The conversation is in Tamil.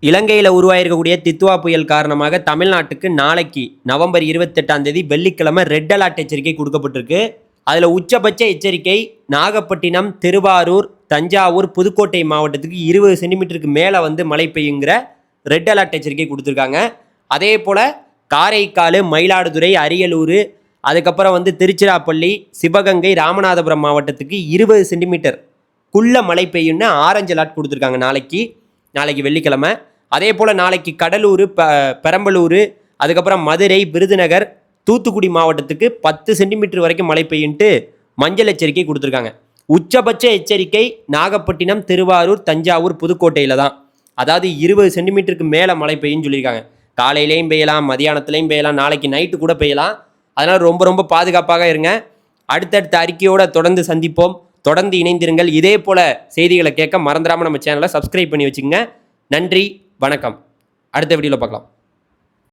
இலங்கையில் உருவாயிருக்கக்கூடிய தித்வா புயல் காரணமாக தமிழ்நாட்டுக்கு நாளைக்கு நவம்பர் 28 வெள்ளிக்கிழமை ரெட் அலர்ட் எச்சரிக்கை கொடுக்கப்பட்டிருக்கு. அதில் உச்சபட்ச எச்சரிக்கை நாகப்பட்டினம், திருவாரூர், தஞ்சாவூர், புதுக்கோட்டை மாவட்டத்துக்கு 20 சென்டிமீட்டருக்கு மேலே மழை பெய்யுங்கிற ரெட் அலர்ட் எச்சரிக்கை கொடுத்துருக்காங்க. அதே போல் காரைக்கால், மயிலாடுதுறை, அரியலூர், அதுக்கப்புறம் திருச்சிராப்பள்ளி, சிவகங்கை, ராமநாதபுரம் மாவட்டத்துக்கு 20 சென்டிமீட்டருக்குள்ள மழை பெய்யும்னு ஆரஞ்சு அலர்ட் கொடுத்துருக்காங்க நாளைக்கு வெள்ளிக்கிழமை. அதே போல் நாளைக்கு கடலூர், பெரம்பலூர், அதுக்கப்புறம் மதுரை, விருதுநகர், தூத்துக்குடி மாவட்டத்துக்கு 10 சென்டிமீட்டர் வரைக்கும் மழை பெய்யுன்ட்டு மஞ்சள் எச்சரிக்கை கொடுத்துருக்காங்க. உச்சபட்ச எச்சரிக்கை நாகப்பட்டினம், திருவாரூர், தஞ்சாவூர், புதுக்கோட்டையில் தான். அதாவது 20 சென்டிமீட்டருக்கு மேலே மழை பெய்யுன்னு சொல்லியிருக்காங்க. காலையிலையும் பெய்யலாம், மதியானத்துலையும் பெய்யலாம், நாளைக்கு நைட்டு கூட பெய்யலாம். அதனால் ரொம்ப பாதுகாப்பாக இருங்க. அடுத்தடுத்த அறிக்கையோடு தொடர்ந்து சந்திப்போம். தொடர்ந்து இணைந்திருங்கள். இதே போல் செய்திகளை கேட்க மறந்துடாமல் நம்ம சேனலை சப்ஸ்கிரைப் பண்ணி வச்சுக்கோங்க. நன்றி, வணக்கம். அடுத்த வீடியோவில் பார்க்கலாம்.